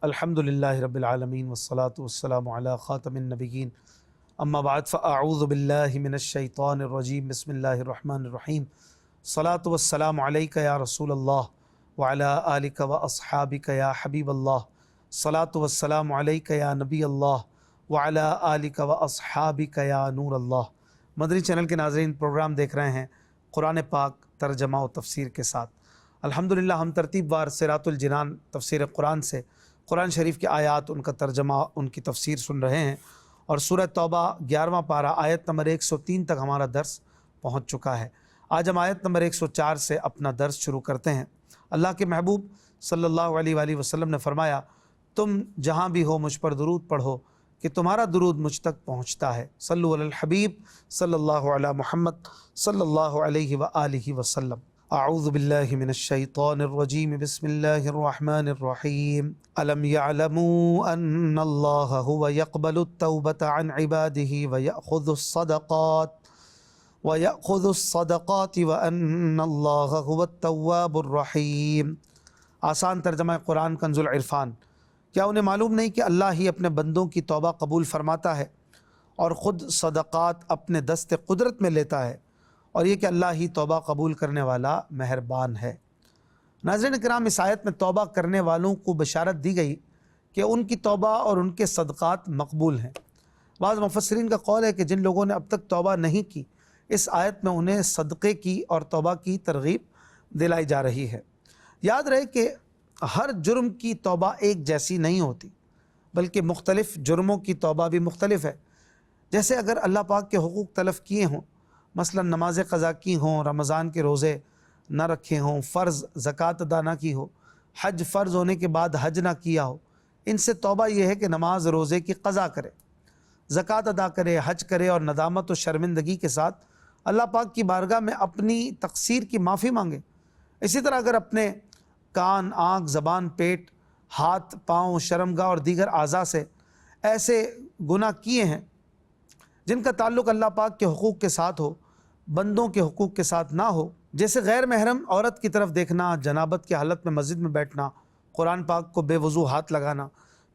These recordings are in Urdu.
الحمدللہ رب العالمین والصلاة والسلام علی خاتم النبیین اما بعد فاعوذ باللہ من الشیطان الرجیم بسم اللہ الرحمن الرحیم الصلاة والسلام علیک یا رسول اللہ وعلی آلک واصحابک یا حبیب اللہ الصلاة والسلام علیک یا نبی اللہ وعلی آلک واصحابک یا نور اللہ۔ مدنی چینل کے ناظرین، پروگرام دیکھ رہے ہیں قرآن پاک ترجمہ و تفسیر کے ساتھ۔ الحمدللہ ہم ترتیب وار صراط الجنان تفسیر قرآن سے قرآن شریف کی آیات، ان کا ترجمہ، ان کی تفسیر سن رہے ہیں، اور سورہ توبہ 11واں پارہ آیت نمبر 103 تک ہمارا درس پہنچ چکا ہے۔ آج ہم آیت نمبر 104 سے اپنا درس شروع کرتے ہیں۔ اللہ کے محبوب صلی اللہ علیہ وآلہ وسلم نے فرمایا، تم جہاں بھی ہو مجھ پر درود پڑھو کہ تمہارا درود مجھ تک پہنچتا ہے۔ صلو علی الحبیب صلی اللہ علی محمد صلی اللہ علیہ وآلہ وسلم۔ اعوذ باللہ من الشیطان الرجیم بسم اللہ الرحمن الرحیم۔ الم یعلموا ان اللہ هو يقبل التوبة عن عباده ويأخذ الصدقات وان اللہ هو التواب الرحیم۔ آسان ترجمہ قرآن کنز العرفان۔ کیا انہیں معلوم نہیں کہ اللہ ہی اپنے بندوں کی توبہ قبول فرماتا ہے اور خود صدقات اپنے دست قدرت میں لیتا ہے، اور یہ کہ اللہ ہی توبہ قبول کرنے والا مہربان ہے۔ ناظرین کرام، اس آیت میں توبہ کرنے والوں کو بشارت دی گئی کہ ان کی توبہ اور ان کے صدقات مقبول ہیں۔ بعض مفسرین کا قول ہے کہ جن لوگوں نے اب تک توبہ نہیں کی، اس آیت میں انہیں صدقے کی اور توبہ کی ترغیب دلائی جا رہی ہے۔ یاد رہے کہ ہر جرم کی توبہ ایک جیسی نہیں ہوتی، بلکہ مختلف جرموں کی توبہ بھی مختلف ہے۔ جیسے اگر اللہ پاک کے حقوق تلف کیے ہوں، مثلا نماز قضا کی ہوں، رمضان کے روزے نہ رکھے ہوں، فرض زکوٰۃ ادا نہ کی ہو، حج فرض ہونے کے بعد حج نہ کیا ہو، ان سے توبہ یہ ہے کہ نماز روزے کی قضا کرے، زکوٰۃ ادا کرے، حج کرے، اور ندامت و شرمندگی کے ساتھ اللہ پاک کی بارگاہ میں اپنی تقصیر کی معافی مانگے۔ اسی طرح اگر اپنے کان، آنکھ، زبان، پیٹ، ہاتھ، پاؤں، شرمگاہ اور دیگر اعضاء سے ایسے گناہ کیے ہیں جن کا تعلق اللہ پاک کے حقوق کے ساتھ ہو، بندوں کے حقوق کے ساتھ نہ ہو، جیسے غیر محرم عورت کی طرف دیکھنا، جنابت کی حالت میں مسجد میں بیٹھنا، قرآن پاک کو بے وضو ہاتھ لگانا،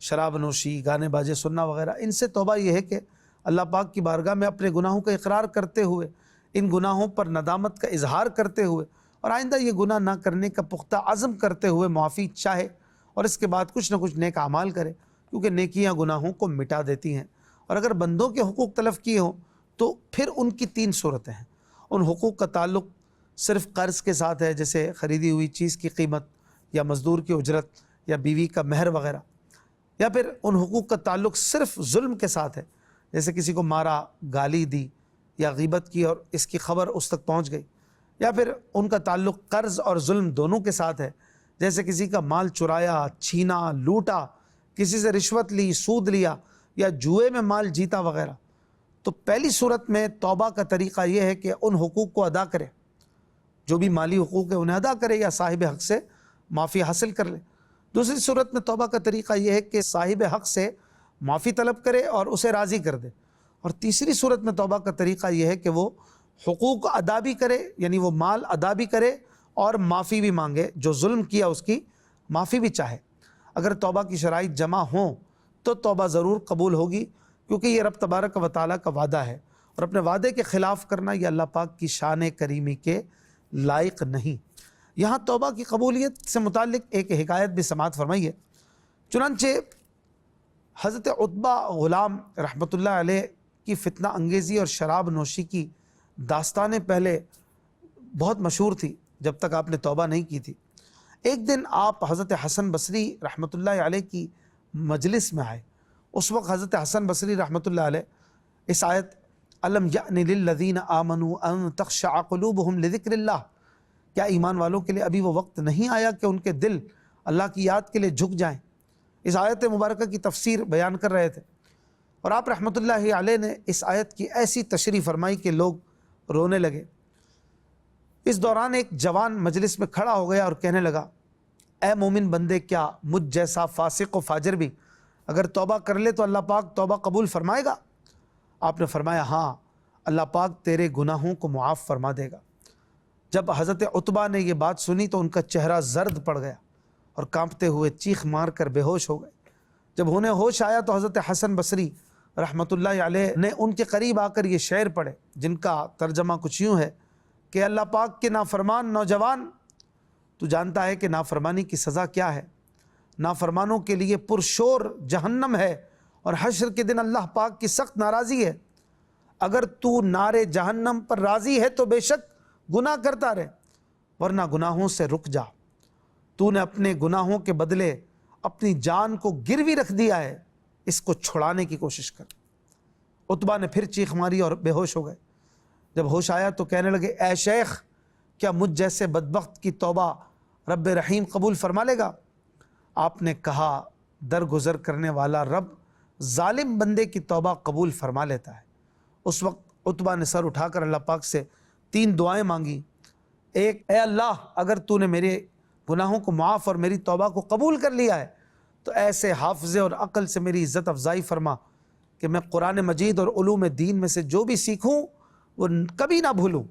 شراب نوشی، گانے باجے سننا وغیرہ، ان سے توبہ یہ ہے کہ اللہ پاک کی بارگاہ میں اپنے گناہوں کا اقرار کرتے ہوئے، ان گناہوں پر ندامت کا اظہار کرتے ہوئے، اور آئندہ یہ گناہ نہ کرنے کا پختہ عزم کرتے ہوئے معافی چاہے، اور اس کے بعد کچھ نہ کچھ نیک اعمال کرے، کیونکہ نیکیاں گناہوں کو مٹا دیتی ہیں۔ اور اگر بندوں کے حقوق تلف کیے ہوں تو پھر ان کی 3 صورتیں ہیں۔ ان حقوق کا تعلق صرف قرض کے ساتھ ہے، جیسے خریدی ہوئی چیز کی قیمت، یا مزدور کی اجرت، یا بیوی کا مہر وغیرہ، یا پھر ان حقوق کا تعلق صرف ظلم کے ساتھ ہے، جیسے کسی کو مارا، گالی دی، یا غیبت کی اور اس کی خبر اس تک پہنچ گئی، یا پھر ان کا تعلق قرض اور ظلم دونوں کے ساتھ ہے، جیسے کسی کا مال چرایا، چھینا، لوٹا، کسی سے رشوت لی، سود لیا، یا جوئے میں مال جیتا وغیرہ۔ تو پہلی صورت میں توبہ کا طریقہ یہ ہے کہ ان حقوق کو ادا کرے، جو بھی مالی حقوق ہے انہیں ادا کرے، یا صاحب حق سے معافی حاصل کر لے۔ دوسری صورت میں توبہ کا طریقہ یہ ہے کہ صاحب حق سے معافی طلب کرے اور اسے راضی کر دے۔ اور تیسری صورت میں توبہ کا طریقہ یہ ہے کہ وہ حقوق ادا بھی کرے، یعنی وہ مال ادا بھی کرے اور معافی بھی مانگے، جو ظلم کیا اس کی معافی بھی چاہے۔ اگر توبہ کی شرائط جمع ہوں تو توبہ ضرور قبول ہوگی، کیونکہ یہ رب تبارک و تعالیٰ کا وعدہ ہے، اور اپنے وعدے کے خلاف کرنا یہ اللہ پاک کی شان کریمی کے لائق نہیں۔ یہاں توبہ کی قبولیت سے متعلق ایک حکایت بھی سماعت فرمائی ہے۔ چنانچہ حضرت عتبہ غلام رحمۃ اللہ علیہ کی فتنہ انگیزی اور شراب نوشی کی داستانیں پہلے بہت مشہور تھی، جب تک آپ نے توبہ نہیں کی تھی۔ ایک دن آپ حضرت حسن بصری رحمۃ اللہ علیہ کی مجلس میں آئے۔ اس وقت حضرت حسن بصری رحمۃ اللہ علیہ اس آیت الم یأن للذین آمنوا ان تخشع قلوبہم لذکر اللہ، کیا ایمان والوں کے لیے ابھی وہ وقت نہیں آیا کہ ان کے دل اللہ کی یاد کے لیے جھک جائیں، اس آیت مبارکہ کی تفسیر بیان کر رہے تھے۔ اور آپ رحمۃ اللہ علیہ نے اس آیت کی ایسی تشریح فرمائی کہ لوگ رونے لگے۔ اس دوران ایک جوان مجلس میں کھڑا ہو گیا اور کہنے لگا، اے مومن بندے، کیا مجھ جیسا فاسق و فاجر بھی اگر توبہ کر لے تو اللہ پاک توبہ قبول فرمائے گا؟ آپ نے فرمایا، ہاں، اللہ پاک تیرے گناہوں کو معاف فرما دے گا۔ جب حضرت عتبہ نے یہ بات سنی تو ان کا چہرہ زرد پڑ گیا، اور کانپتے ہوئے چیخ مار کر بے ہوش ہو گئے۔ جب انہیں ہوش آیا تو حضرت حسن بصری رحمۃ اللہ علیہ نے ان کے قریب آ کر یہ شعر پڑھے، جن کا ترجمہ کچھ یوں ہے کہ اللہ پاک کے نافرمان نوجوان، تو جانتا ہے کہ نافرمانی کی سزا کیا ہے، نافرمانوں کے لیے پرشور جہنم ہے اور حشر کے دن اللہ پاک کی سخت ناراضی ہے۔ اگر تو نارے جہنم پر راضی ہے تو بے شک گناہ کرتا رہے، ورنہ گناہوں سے رک جا۔ تو نے اپنے گناہوں کے بدلے اپنی جان کو گروی رکھ دیا ہے، اس کو چھڑانے کی کوشش کر۔ عتبہ نے پھر چیخ ماری اور بے ہوش ہو گئے۔ جب ہوش آیا تو کہنے لگے، اے شیخ، کیا مجھ جیسے بدبخت کی توبہ رب رحیم قبول فرما لے گا؟ آپ نے کہا، درگزر کرنے والا رب ظالم بندے کی توبہ قبول فرما لیتا ہے۔ اس وقت عتبہ نے سر اٹھا کر اللہ پاک سے 3 دعائیں مانگی۔ ایک، اے اللہ، اگر تو نے میرے گناہوں کو معاف اور میری توبہ کو قبول کر لیا ہے تو ایسے حافظے اور عقل سے میری عزت افزائی فرما کہ میں قرآن مجید اور علوم دین میں سے جو بھی سیکھوں وہ کبھی نہ بھولوں۔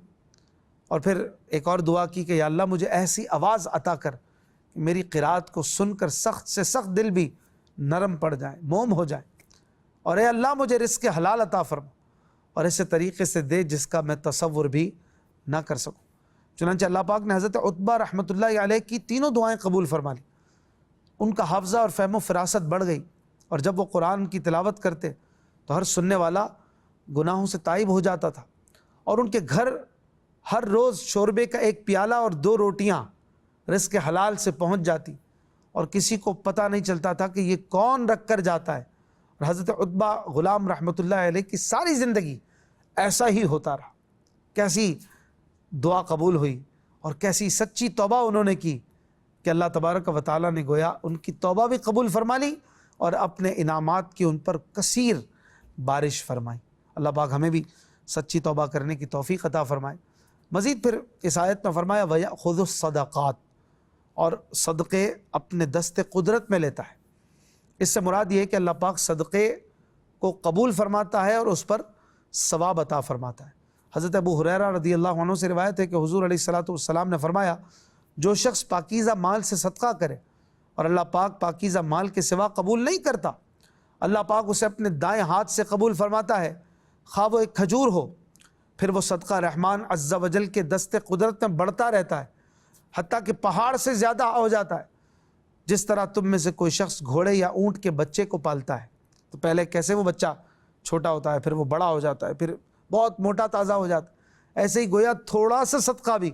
اور پھر ایک اور دعا کی کہ یا اللہ مجھے ایسی آواز عطا کر کہ میری قرات کو سن کر سخت سے سخت دل بھی نرم پڑ جائے، موم ہو جائے۔ اور اے اللہ مجھے رزق حلال عطا فرما اور ایسے طریقے سے دے جس کا میں تصور بھی نہ کر سکوں۔ چنانچہ اللہ پاک نے حضرت عتبہ رحمۃ اللہ علیہ کی تینوں دعائیں قبول فرما لی۔ ان کا حافظہ اور فہم و فراست بڑھ گئی، اور جب وہ قرآن کی تلاوت کرتے تو ہر سننے والا گناہوں سے تائب ہو جاتا تھا، اور ان کے گھر ہر روز شوربے کا 1 پیالہ اور 2 روٹیاں رزق حلال سے پہنچ جاتی، اور کسی کو پتہ نہیں چلتا تھا کہ یہ کون رکھ کر جاتا ہے۔ اور حضرت عتبہ غلام رحمۃ اللہ علیہ کی ساری زندگی ایسا ہی ہوتا رہا۔ کیسی دعا قبول ہوئی اور کیسی سچی توبہ انہوں نے کی کہ اللہ تبارک و تعالیٰ نے گویا ان کی توبہ بھی قبول فرما لی اور اپنے انعامات کی ان پر کثیر بارش فرمائی۔ اللہ پاک ہمیں بھی سچی توبہ کرنے کی توفیق عطا فرمائے۔ مزید پھر اس آیت میں فرمایا وَيَأْخُذُ الصَّدَقَاتِ، اور صدقے اپنے دست قدرت میں لیتا ہے۔ اس سے مراد یہ ہے کہ اللہ پاک صدقے کو قبول فرماتا ہے اور اس پر ثواب عطا فرماتا ہے۔ حضرت ابو ہریرہ رضی اللہ عنہ سے روایت ہے کہ حضور علیہ الصلوۃ نے فرمایا، جو شخص پاکیزہ مال سے صدقہ کرے اور اللہ پاک پاکیزہ مال کے سوا قبول نہیں کرتا، اللہ پاک اسے اپنے دائیں ہاتھ سے قبول فرماتا ہے، خواہ وہ ایک کھجور ہو۔ پھر وہ صدقہ رحمان عز و جل کے دست قدرت میں بڑھتا رہتا ہے، حتیٰ کہ پہاڑ سے زیادہ ہو جاتا ہے۔ جس طرح تم میں سے کوئی شخص گھوڑے یا اونٹ کے بچے کو پالتا ہے، تو پہلے کیسے وہ بچہ چھوٹا ہوتا ہے، پھر وہ بڑا ہو جاتا ہے، پھر بہت موٹا تازہ ہو جاتا ہے، ایسے ہی گویا تھوڑا سا صدقہ بھی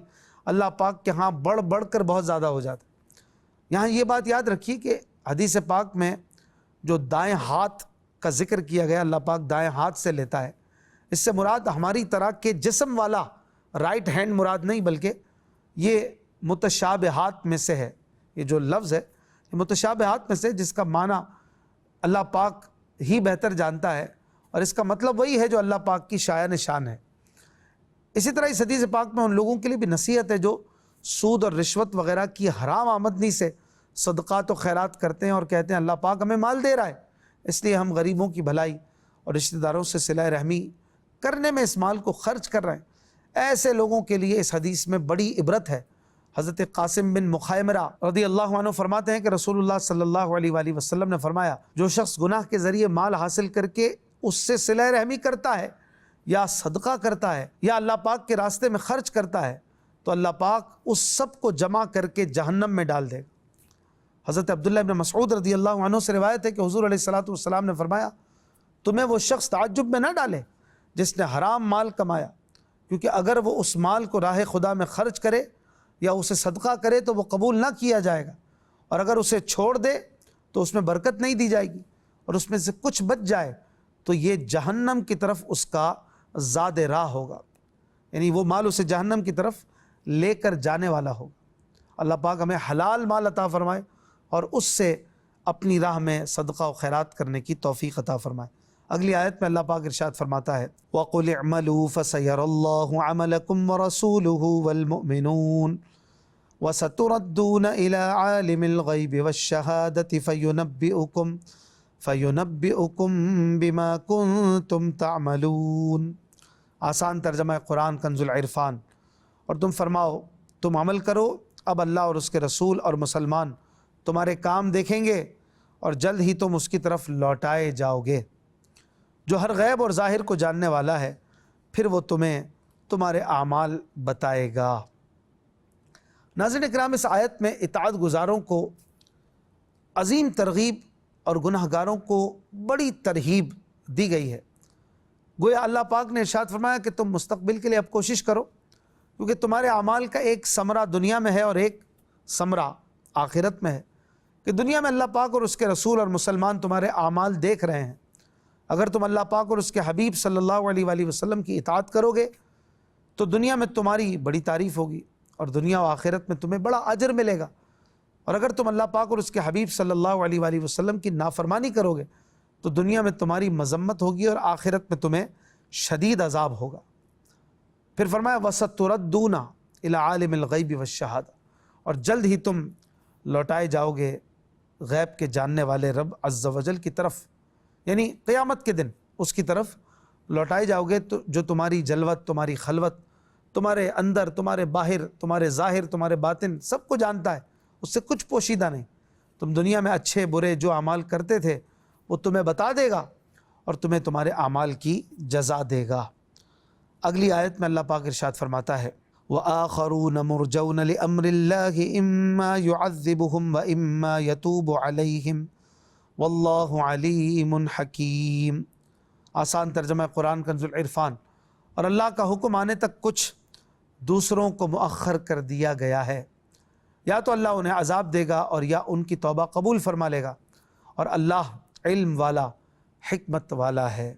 اللہ پاک کے ہاں بڑھ بڑھ کر بہت زیادہ ہو جاتا ہے۔ یہاں یہ بات یاد رکھیے کہ حدیث پاک میں جو دائیں ہاتھ کا ذکر کیا گیا، اللہ پاک دائیں ہاتھ سے لیتا ہے، اس سے مراد ہماری طرح کے جسم والا رائٹ ہینڈ مراد نہیں، بلکہ یہ متشابہات میں سے ہے۔ یہ جو لفظ ہے یہ متشابہات میں سے، جس کا معنی اللہ پاک ہی بہتر جانتا ہے، اور اس کا مطلب وہی ہے جو اللہ پاک کی شایان شان ہے۔ اسی طرح اس حدیث پاک میں ان لوگوں کے لیے بھی نصیحت ہے جو سود اور رشوت وغیرہ کی حرام آمدنی سے صدقات و خیرات کرتے ہیں اور کہتے ہیں اللہ پاک ہمیں مال دے رہا ہے، اس لیے ہم غریبوں کی بھلائی اور رشتہ داروں سے صلہ رحمی کرنے میں اس مال کو خرچ کر رہے ہیں۔ ایسے لوگوں کے لیے اس حدیث میں بڑی عبرت ہے۔ حضرت قاسم بن مخیمرہ رضی اللہ عنہ فرماتے ہیں کہ رسول اللہ صلی اللہ علیہ وآلہ وسلم نے فرمایا، جو شخص گناہ کے ذریعے مال حاصل کر کے اس سے صلہ رحمی کرتا ہے یا صدقہ کرتا ہے یا اللہ پاک کے راستے میں خرچ کرتا ہے تو اللہ پاک اس سب کو جمع کر کے جہنم میں ڈال دے گا۔ حضرت عبداللہ بن مسعود رضی اللہ عنہ سے روایت ہے کہ حضور علیہ السلام نے فرمایا، تمہیں وہ شخص تعجب میں نہ ڈالے جس نے حرام مال کمایا، کیونکہ اگر وہ اس مال کو راہ خدا میں خرچ کرے یا اسے صدقہ کرے تو وہ قبول نہ کیا جائے گا، اور اگر اسے چھوڑ دے تو اس میں برکت نہیں دی جائے گی، اور اس میں سے کچھ بچ جائے تو یہ جہنم کی طرف اس کا زاد راہ ہوگا، یعنی وہ مال اسے جہنم کی طرف لے کر جانے والا ہوگا۔ اللہ پاک ہمیں حلال مال عطا فرمائے اور اس سے اپنی راہ میں صدقہ و خیرات کرنے کی توفیق عطا فرمائے۔ اگلی آیت میں اللہ پاک ارشاد فرماتا ہے وَقُلِ اعْمَلُوا فَسَيَرَى اللَّهُ عَمَلَكُمْ وَرَسُولُهُ وَالْمُؤْمِنُونَ وَسَتُرَدُّونَ إِلَىٰ عَالِمِ الْغَيْبِ وَالشَّهَادَةِ فَيُنَبِّئُكُم بِمَا كُنتُمْ تَعْمَلُونَ۔ آسان ترجمہ قرآن کنز العرفان۔ اور تم فرماؤ، تم عمل کرو، اب اللہ اور اس کے رسول اور مسلمان تمہارے کام دیکھیں گے اور جلد ہی تم اس کی طرف لوٹائے جاؤ گے۔ جو ہر غیب اور ظاہر کو جاننے والا ہے، پھر وہ تمہیں تمہارے اعمال بتائے گا۔ ناظرین اکرام، اس آیت میں اطاعت گزاروں کو عظیم ترغیب اور گناہ گاروں کو بڑی ترہیب دی گئی ہے۔ گویا اللہ پاک نے ارشاد فرمایا کہ تم مستقبل کے لیے اب کوشش کرو، کیونکہ تمہارے اعمال کا ایک ثمرہ دنیا میں ہے اور ایک ثمرہ آخرت میں ہے، کہ دنیا میں اللہ پاک اور اس کے رسول اور مسلمان تمہارے اعمال دیکھ رہے ہیں۔ اگر تم اللہ پاک اور اس کے حبیب صلی اللہ علیہ وآلہ وسلم کی اطاعت کرو گے تو دنیا میں تمہاری بڑی تعریف ہوگی اور دنیا و آخرت میں تمہیں بڑا اجر ملے گا، اور اگر تم اللہ پاک اور اس کے حبیب صلی اللہ علیہ وآلہ وسلم کی نافرمانی کرو گے تو دنیا میں تمہاری مذمت ہوگی اور آخرت میں تمہیں شدید عذاب ہوگا۔ پھر فرمایا وَسَتُرَدُّونَ إِلَىٰ عَالِمِ الْغَيْبِ وَالشَّهَادَةِ، اور جلد ہی تم لوٹائے جاؤ گے غیب کے جاننے والے رب عز و جل کی طرف، یعنی قیامت کے دن اس کی طرف لوٹائے جاؤ گے، تو جو تمہاری جلوت، تمہاری خلوت، تمہارے اندر، تمہارے باہر، تمہارے ظاہر، تمہارے باطن، سب کو جانتا ہے، اس سے کچھ پوشیدہ نہیں۔ تم دنیا میں اچھے برے جو اعمال کرتے تھے وہ تمہیں بتا دے گا اور تمہیں تمہارے اعمال کی جزا دے گا۔ اگلی آیت میں اللہ پاک ارشاد فرماتا ہے وَآخَرُونَ مُرْجَوْنَ لِأَمْرِ اللَّهِ إِمَّا يُعَذِّبُهُمْ وَإِمَّا يَتُوبُ عَلَيْهِمْ وَاللَّهُ عَلِيمٌ حَكِيمٌ۔ آسان ترجمہ قرآن کنز العرفان۔ اور اللہ کا حکم آنے تک کچھ دوسروں کو مؤخر کر دیا گیا ہے، یا تو اللہ انہیں عذاب دے گا اور یا ان کی توبہ قبول فرما لے گا، اور اللہ علم والا، حکمت والا ہے۔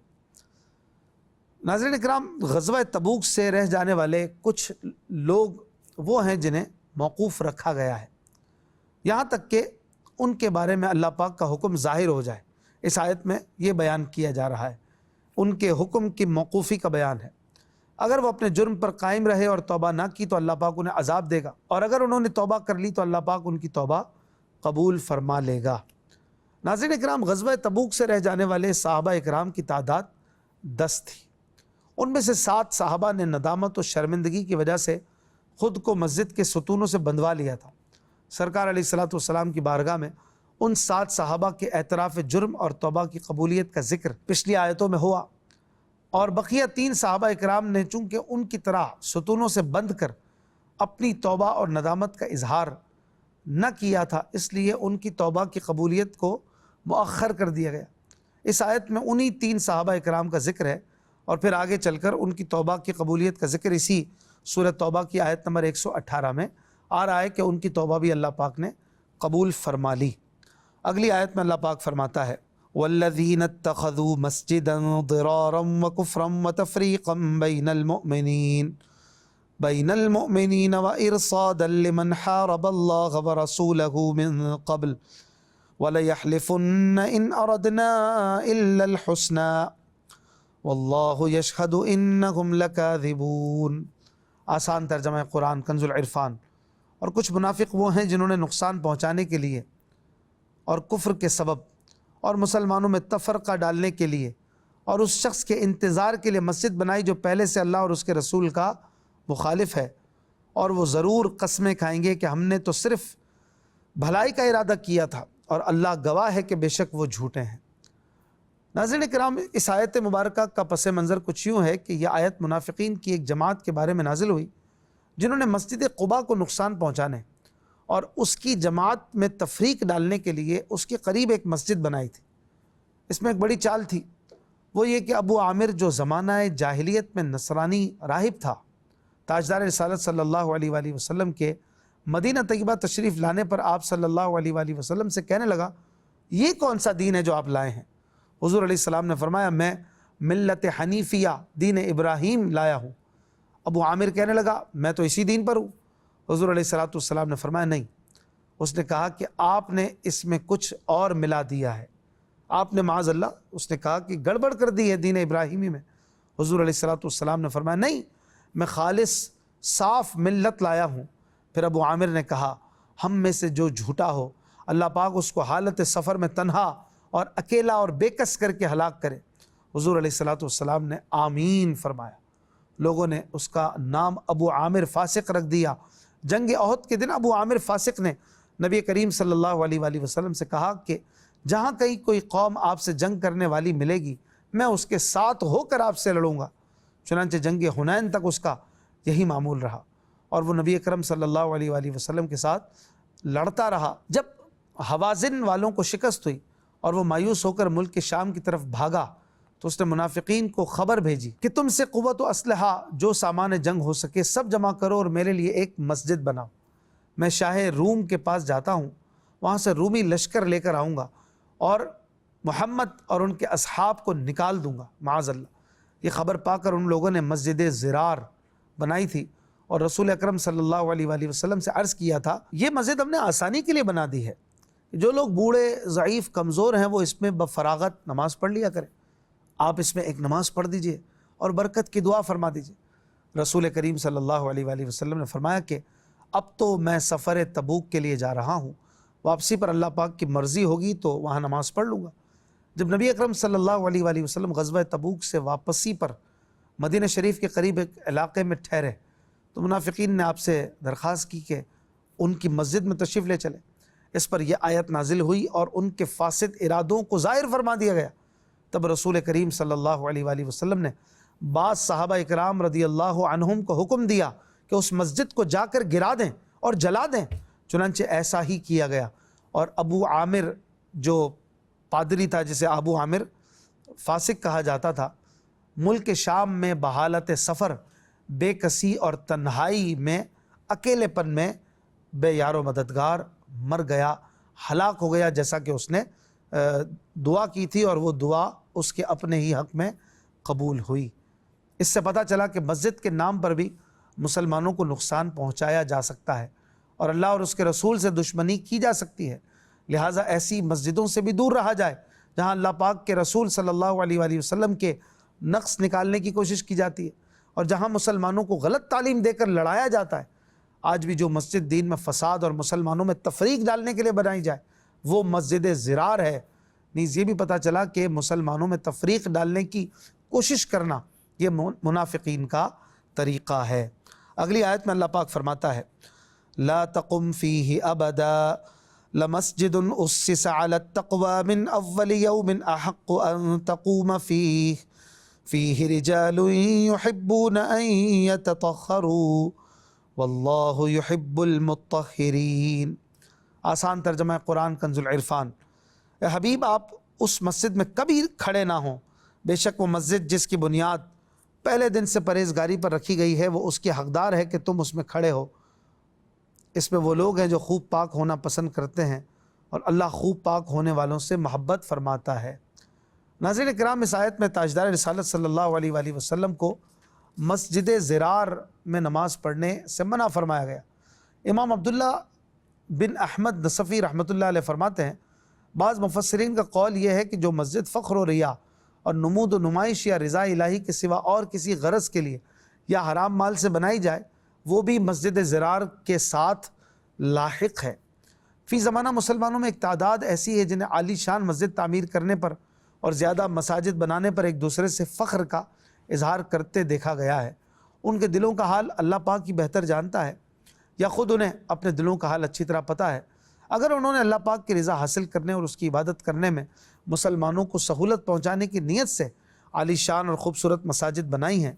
ناظرین اکرام، غزوہ تبوک سے رہ جانے والے کچھ لوگ وہ ہیں جنہیں موقوف رکھا گیا ہے، یہاں تک کہ ان کے بارے میں اللہ پاک کا حکم ظاہر ہو جائے۔ اس آیت میں یہ بیان کیا جا رہا ہے، ان کے حکم کی موقوفی کا بیان ہے۔ اگر وہ اپنے جرم پر قائم رہے اور توبہ نہ کی تو اللہ پاک انہیں عذاب دے گا، اور اگر انہوں نے توبہ کر لی تو اللہ پاک ان کی توبہ قبول فرما لے گا۔ ناظرین اکرام، غزوہ تبوک سے رہ جانے والے صحابہ اکرام کی تعداد 10 تھی۔ ان میں سے 7 صحابہ نے ندامت و شرمندگی کی وجہ سے خود کو مسجد کے ستونوں سے بندھوا لیا تھا۔ سرکار علیہ الصلوۃ والسلام کی بارگاہ میں ان 7 صحابہ کے اعتراف جرم اور توبہ کی قبولیت کا ذکر پچھلی آیتوں میں ہوا، اور بقیہ 3 صحابہ اکرام نے چونکہ ان کی طرح ستونوں سے بندھ کر اپنی توبہ اور ندامت کا اظہار نہ کیا تھا، اس لیے ان کی توبہ کی قبولیت کو مؤخر کر دیا گیا۔ اس آیت میں انہی 3 صحابہ اکرام کا ذکر ہے، اور پھر آگے چل کر ان کی توبہ کی قبولیت کا ذکر اسی سورۃ توبہ کی آیت نمبر 118 میں آ رہا ہے کہ ان کی توبہ بھی اللہ پاک نے قبول فرما لی۔ اگلی آیت میں اللہ پاک فرماتا ہے وَالَّذِينَ اتَّخَذُوا مَسْجِدًا ضِرَارًا وَكُفْرًا وَتَفْرِيقًا بَيْنَ الْمُؤْمِنِينَ وَإِرْصَادًا لِمَنْ حَارَبَ اللَّهَ وَرَسُولَهُ مِنْ قَبْلُ وَلَيَحْلِفُنَّ إِنْ أَرَدْنَا إِلَّا الْحُسْنَى وَاللَّهُ يَشْهَدُ إِنَّهُمْ لَكَاذِبُونَ۔ آسان ترجمہ قرآن کنز العرفان۔ اور کچھ منافق وہ ہیں جنہوں نے نقصان پہنچانے کے لیے اور کفر کے سبب اور مسلمانوں میں تفرقہ ڈالنے کے لیے اور اس شخص کے انتظار کے لیے مسجد بنائی جو پہلے سے اللہ اور اس کے رسول کا مخالف ہے، اور وہ ضرور قسمیں کھائیں گے کہ ہم نے تو صرف بھلائی کا ارادہ کیا تھا، اور اللہ گواہ ہے کہ بے شک وہ جھوٹے ہیں۔ ناظرین کرام، اس آیت مبارکہ کا پس منظر کچھ یوں ہے کہ یہ آیت منافقین کی ایک جماعت کے بارے میں نازل ہوئی جنہوں نے مسجد قباء کو نقصان پہنچانے اور اس کی جماعت میں تفریق ڈالنے کے لیے اس کے قریب ایک مسجد بنائی تھی۔ اس میں ایک بڑی چال تھی، وہ یہ کہ ابو عامر جو زمانہ جاہلیت میں نصرانی راہب تھا، تاجدار رسالت صلی اللہ علیہ وآلہ وسلم کے مدینہ طیبہ تشریف لانے پر آپ صلی اللہ علیہ وآلہ وسلم سے کہنے لگا یہ کون سا دین ہے جو آپ لائے ہیں؟ حضور علیہ السلام نے فرمایا میں ملت حنیفیہ دین ابراہیم لایا ہوں۔ ابو عامر کہنے لگا میں تو اسی دین پر ہوں۔ حضور علیہ السلام نے فرمایا نہیں، اس نے کہا کہ آپ نے اس میں کچھ اور ملا دیا ہے، آپ نے معاذ اللہ اس نے کہا کہ گڑبڑ کر دی ہے دین ابراہیمی میں۔ حضور علیہ السلام نے فرمایا نہیں، میں خالص صاف ملت لایا ہوں۔ پھر ابو عامر نے کہا ہم میں سے جو جھوٹا ہو اللہ پاک اس کو حالت سفر میں تنہا اور اکیلا اور بے کس کر کے ہلاک کرے۔ حضور علیہ السلام نے آمین فرمایا۔ لوگوں نے اس کا نام ابو عامر فاسق رکھ دیا۔ جنگ احد کے دن ابو عامر فاسق نے نبی کریم صلی اللہ علیہ وآلہ وسلم سے کہا کہ جہاں کہیں کوئی قوم آپ سے جنگ کرنے والی ملے گی میں اس کے ساتھ ہو کر آپ سے لڑوں گا۔ چنانچہ جنگ حنین تک اس کا یہی معمول رہا اور وہ نبی اکرم صلی اللہ علیہ وآلہ وسلم کے ساتھ لڑتا رہا۔ جب حوازن والوں کو شکست ہوئی اور وہ مایوس ہو کر ملک کے شام کی طرف بھاگا تو اس نے منافقین کو خبر بھیجی کہ تم سے قوت و اسلحہ جو سامان جنگ ہو سکے سب جمع کرو اور میرے لیے ایک مسجد بناؤ۔ میں شاہ روم کے پاس جاتا ہوں، وہاں سے رومی لشکر لے کر آؤں گا اور محمد اور ان کے اصحاب کو نکال دوں گا معاذ اللہ۔ یہ خبر پا کر ان لوگوں نے مسجد زرار بنائی تھی اور رسول اکرم صلی اللہ علیہ وآلہ وسلم سے عرض کیا تھا یہ مسجد ہم نے آسانی کے لیے بنا دی ہے، جو لوگ بوڑھے ضعیف کمزور ہیں وہ اس میں بفراغت نماز پڑھ لیا کریں، آپ اس میں ایک نماز پڑھ دیجئے اور برکت کی دعا فرما دیجئے۔ رسول کریم صلی اللہ علیہ وآلہ وسلم نے فرمایا کہ اب تو میں سفر تبوک کے لیے جا رہا ہوں، واپسی پر اللہ پاک کی مرضی ہوگی تو وہاں نماز پڑھ لوں گا۔ جب نبی اکرم صلی اللہ علیہ وآلہ وسلم غزوہ تبوک سے واپسی پر مدینہ شریف کے قریب ایک علاقے میں ٹھہرے تو منافقین نے آپ سے درخواست کی کہ ان کی مسجد میں تشریف لے چلے۔ اس پر یہ آیت نازل ہوئی اور ان کے فاسد ارادوں کو ظاہر فرما دیا گیا۔ تب رسول کریم صلی اللہ علیہ وآلہ وسلم نے بعض صحابہ اکرام رضی اللہ عنہم کو حکم دیا کہ اس مسجد کو جا کر گرا دیں اور جلا دیں۔ چنانچہ ایسا ہی کیا گیا اور ابو عامر جو پادری تھا، جسے ابو عامر فاسق کہا جاتا تھا، ملک شام میں بحالت سفر، بے کسی اور تنہائی میں، اکیلے پن میں بے یار و مددگار مر گیا، ہلاک ہو گیا، جیسا کہ اس نے دعا کی تھی اور وہ دعا اس کے اپنے ہی حق میں قبول ہوئی۔ اس سے پتہ چلا کہ مسجد کے نام پر بھی مسلمانوں کو نقصان پہنچایا جا سکتا ہے اور اللہ اور اس کے رسول سے دشمنی کی جا سکتی ہے، لہٰذا ایسی مسجدوں سے بھی دور رہا جائے جہاں اللہ پاک کے رسول صلی اللہ علیہ وآلہ وسلم کے نقص نکالنے کی کوشش کی جاتی ہے اور جہاں مسلمانوں کو غلط تعلیم دے کر لڑایا جاتا ہے۔ آج بھی جو مسجد دین میں فساد اور مسلمانوں میں تفریق ڈالنے کے لیے بنائی جائے وہ مسجد زرار ہے۔ نیز یہ بھی پتہ چلا کہ مسلمانوں میں تفریق ڈالنے کی کوشش کرنا یہ منافقین کا طریقہ ہے۔ اگلی آیت میں اللہ پاک فرماتا ہے لا تقم فیہ ابدا لمسجد اسس علی التقوی من اول یوم احق ان تقوم فیہ رجال یحبون ان یتطہروا واللہ یحب المطہرین۔ آسان ترجمہ قرآن کنز العرفان۔ اے حبیب آپ اس مسجد میں کبھی کھڑے نہ ہوں، بے شک وہ مسجد جس کی بنیاد پہلے دن سے پرہیزگاری پر رکھی گئی ہے وہ اس کے حقدار ہے کہ تم اس میں کھڑے ہو۔ اس میں وہ لوگ ہیں جو خوب پاک ہونا پسند کرتے ہیں اور اللہ خوب پاک ہونے والوں سے محبت فرماتا ہے۔ ناظرین کرام، اس آیت میں تاجدار رسالت صلی اللہ علیہ وآلہ وسلم کو مسجد زرار میں نماز پڑھنے سے منع فرمایا گیا۔ امام عبداللہ بن احمد نصفی رحمۃ اللہ علیہ فرماتے ہیں بعض مفسرین کا قول یہ ہے کہ جو مسجد فخر و ریا اور نمود و نمائش یا رضا الہی کے سوا اور کسی غرض کے لیے یا حرام مال سے بنائی جائے وہ بھی مسجد زرار کے ساتھ لاحق ہے۔ فی زمانہ مسلمانوں میں ایک تعداد ایسی ہے جنہیں عالی شان مسجد تعمیر کرنے پر اور زیادہ مساجد بنانے پر ایک دوسرے سے فخر کا اظہار کرتے دیکھا گیا ہے۔ ان کے دلوں کا حال اللہ پاک ہی بہتر جانتا ہے، یا خود انہیں اپنے دلوں کا حال اچھی طرح پتہ ہے۔ اگر انہوں نے اللہ پاک کی رضا حاصل کرنے اور اس کی عبادت کرنے میں مسلمانوں کو سہولت پہنچانے کی نیت سے عالی شان اور خوبصورت مساجد بنائی ہیں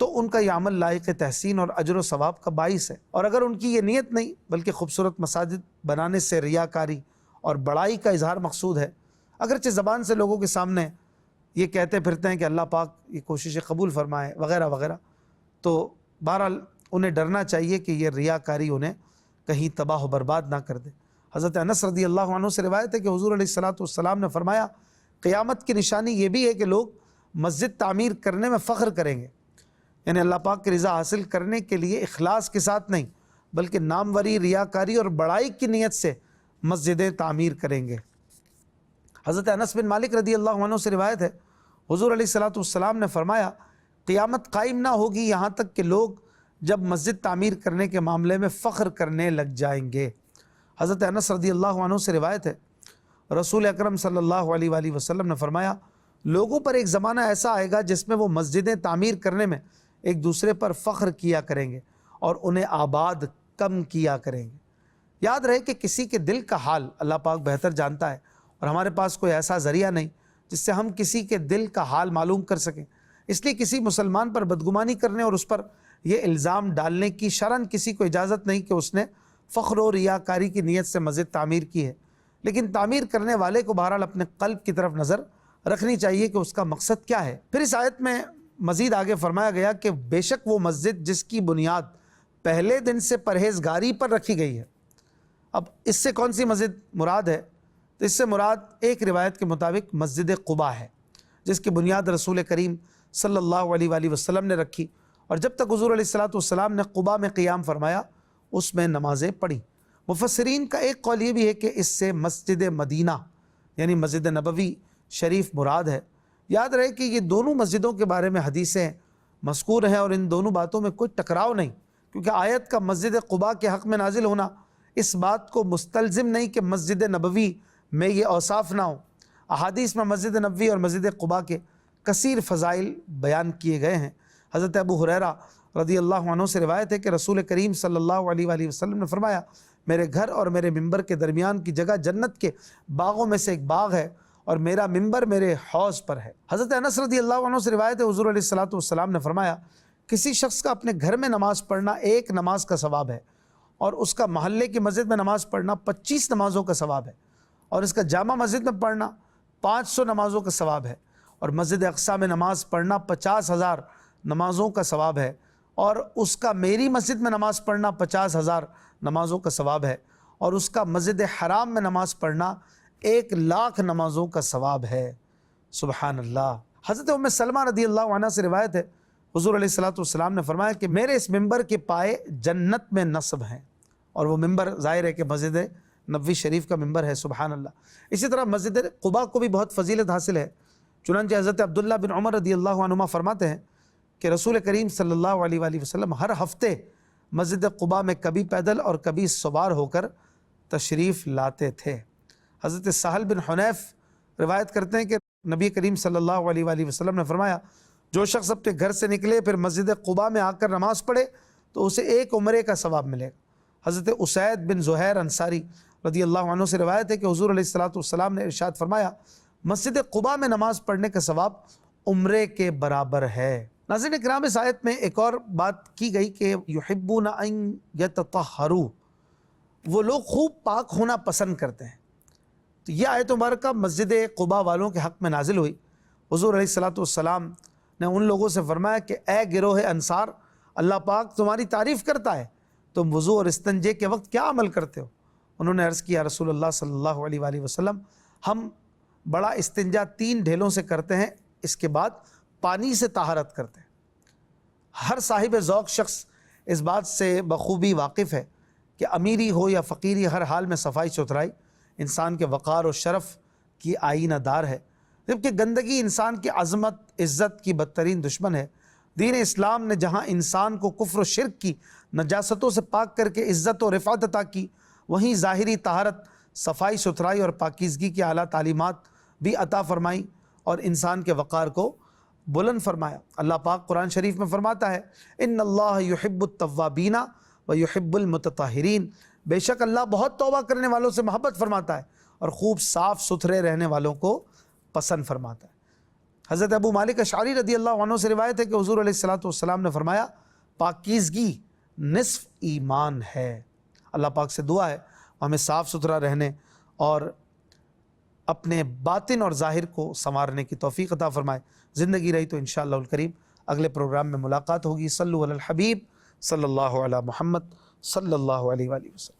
تو ان کا یہ عمل لائق تحسین اور اجر و ثواب کا باعث ہے، اور اگر ان کی یہ نیت نہیں بلکہ خوبصورت مساجد بنانے سے ریاکاری اور بڑائی کا اظہار مقصود ہے، اگرچہ زبان سے لوگوں کے سامنے یہ کہتے پھرتے ہیں کہ اللہ پاک یہ کوششیں قبول فرمائے وغیرہ وغیرہ، تو بہرحال انہیں ڈرنا چاہیے کہ یہ ریاکاری انہیں کہیں تباہ و برباد نہ کر دے۔ حضرت انس رضی اللہ عنہ سے روایت ہے کہ حضور علیہ الصلوۃ نے فرمایا قیامت کی نشانی یہ بھی ہے کہ لوگ مسجد تعمیر کرنے میں فخر کریں گے، یعنی اللہ پاک کی رضا حاصل کرنے کے لیے اخلاص کے ساتھ نہیں بلکہ ناموری، ریاکاری اور بڑائی کی نیت سے مسجدیں تعمیر کریں گے۔ حضرت انس بن مالک رضی اللہ عنہ سے روایت ہے حضور علیہ الصلوۃ نے فرمایا قیامت قائم نہ ہوگی یہاں تک کہ لوگ جب مسجد تعمیر کرنے کے معاملے میں فخر کرنے لگ جائیں گے۔ حضرت انس رضی اللہ عنہ سے روایت ہے رسول اکرم صلی اللہ علیہ وآلہ وسلم نے فرمایا لوگوں پر ایک زمانہ ایسا آئے گا جس میں وہ مسجدیں تعمیر کرنے میں ایک دوسرے پر فخر کیا کریں گے اور انہیں آباد کم کیا کریں گے، یاد رہے کہ کسی کے دل کا حال اللہ پاک بہتر جانتا ہے، اور ہمارے پاس کوئی ایسا ذریعہ نہیں جس سے ہم کسی کے دل کا حال معلوم کر سکیں۔ اس لیے کسی مسلمان پر بدگمانی کرنے اور اس پر یہ الزام ڈالنے کی شرعاً کسی کو اجازت نہیں کہ اس نے فخر و ریاکاری کی نیت سے مسجد تعمیر کی ہے، لیکن تعمیر کرنے والے کو بہرحال اپنے قلب کی طرف نظر رکھنی چاہیے کہ اس کا مقصد کیا ہے۔ پھر اس آیت میں مزید آگے فرمایا گیا کہ بے شک وہ مسجد جس کی بنیاد پہلے دن سے پرہیزگاری پر رکھی گئی ہے۔ اب اس سے کون سی مسجد مراد ہے؟ تو اس سے مراد ایک روایت کے مطابق مسجد قباء ہے، جس کی بنیاد رسول کریم صلی اللہ علیہ وآلہ وسلم نے رکھی، اور جب تک حضور علیہ السلام نے قباء میں قیام فرمایا اس میں نمازیں پڑھی۔ مفسرین کا ایک قول یہ بھی ہے کہ اس سے مسجد مدینہ یعنی مسجد نبوی شریف مراد ہے۔ یاد رہے کہ یہ دونوں مسجدوں کے بارے میں حدیثیں مذکور ہیں، اور ان دونوں باتوں میں کوئی ٹکراؤ نہیں، کیونکہ آیت کا مسجد قباء کے حق میں نازل ہونا اس بات کو مستلزم نہیں کہ مسجد نبوی میں یہ اوصاف نہ ہوں۔ احادیث میں مسجد نبوی اور مسجد قباء کے کثیر فضائل بیان کیے گئے ہیں۔ حضرت ابو ہریرہ رضی اللہ عنہ سے روایت ہے کہ رسول کریم صلی اللہ علیہ وآلہ وسلم نے فرمایا، میرے گھر اور میرے ممبر کے درمیان کی جگہ جنت کے باغوں میں سے ایک باغ ہے، اور میرا ممبر میرے حوض پر ہے۔ حضرت انس رضی اللہ عنہ سے روایت ہے، حضور علیہ السلام نے فرمایا، کسی شخص کا اپنے گھر میں نماز پڑھنا ایک نماز کا ثواب ہے، اور اس کا محلے کی مسجد میں نماز پڑھنا 25 نمازوں کا ثواب ہے، اور اس کا جامع مسجد میں پڑھنا 500 نمازوں کا ثواب ہے، اور مسجد اقصیٰ میں نماز پڑھنا 50,000 نمازوں کا ثواب ہے، اور اس کا میری مسجد میں نماز پڑھنا 50,000 نمازوں کا ثواب ہے، اور اس کا مسجد حرام میں نماز پڑھنا 1,00,000 نمازوں کا ثواب ہے۔ سبحان اللہ۔ حضرت ام سلمہ رضی اللہ عنہ سے روایت ہے، حضور علیہ السلام نے فرمایا کہ میرے اس ممبر کے پائے جنت میں نصب ہیں، اور وہ ممبر ظاہر ہے کہ مسجد نبوی شریف کا ممبر ہے۔ سبحان اللہ۔ اسی طرح مسجد قباء کو بھی بہت فضیلت حاصل ہے، چنانچہ حضرت عبداللہ بن عمر رضی اللہ عنہما فرماتے ہیں کہ رسول کریم صلی اللہ علیہ وآلہ وسلم ہر ہفتے مسجد قباء میں کبھی پیدل اور کبھی سوار ہو کر تشریف لاتے تھے۔ حضرت سہل بن حنیف روایت کرتے ہیں کہ نبی کریم صلی اللہ علیہ وآلہ وسلم نے فرمایا، جو شخص اپنے گھر سے نکلے پھر مسجد قباء میں آ کر نماز پڑھے تو اسے ایک عمرے کا ثواب ملے گا۔ حضرت اسید بن زہیر انصاری رضی اللہ عنہ سے روایت ہے کہ حضور علیہ السلام نے ارشاد فرمایا، مسجد قباء میں نماز پڑھنے کا ثواب عمرے کے برابر ہے۔ ناظرین اکرام، اس آیت میں ایک اور بات کی گئی کہ یحبون ان یتطہروا، وہ لوگ خوب پاک ہونا پسند کرتے ہیں۔ تو یہ آیت مبارکہ مسجد قباء والوں کے حق میں نازل ہوئی۔ حضور علیہ السلام نے ان لوگوں سے فرمایا کہ اے گروہ انصار، اللہ پاک تمہاری تعریف کرتا ہے، تم وضو اور استنجے کے وقت کیا عمل کرتے ہو؟ انہوں نے عرض کیا، رسول اللہ صلی اللہ علیہ وآلہ وسلم، ہم بڑا استنجا 3 ڈھیلوں سے کرتے ہیں، اس کے بعد پانی سے طہارت کرتے ہیں۔ ہر صاحب ذوق شخص اس بات سے بخوبی واقف ہے کہ امیری ہو یا فقیری، ہر حال میں صفائی ستھرائی انسان کے وقار و شرف کی آئینہ دار ہے، جبکہ گندگی انسان کی عظمت عزت کی بدترین دشمن ہے۔ دین اسلام نے جہاں انسان کو کفر و شرک کی نجاستوں سے پاک کر کے عزت و رفعت عطا کی، وہیں ظاہری طہارت، صفائی ستھرائی اور پاکیزگی کی اعلیٰ تعلیمات بھی عطا فرمائیں اور انسان کے وقار کو بلند فرمایا۔ اللہ پاک قرآن شریف میں فرماتا ہے، ان اللہ یحب التوابین و یحب المتطہرین، بے شک اللہ بہت توبہ کرنے والوں سے محبت فرماتا ہے اور خوب صاف ستھرے رہنے والوں کو پسند فرماتا ہے۔ حضرت ابو مالک اشعری رضی اللہ عنہ سے روایت ہے کہ حضور علیہ السلام نے فرمایا، پاکیزگی نصف ایمان ہے۔ اللہ پاک سے دعا ہے ہمیں صاف ستھرا رہنے اور اپنے باطن اور ظاہر کو سنوارنے کی توفیق عطا فرمائے۔ زندگی رہی تو انشاءاللہ الکریم اگلے پروگرام میں ملاقات ہوگی۔ صلو علی الحبیب صلی اللہ علی محمد صلی اللہ علیہ وآلہ وسلم۔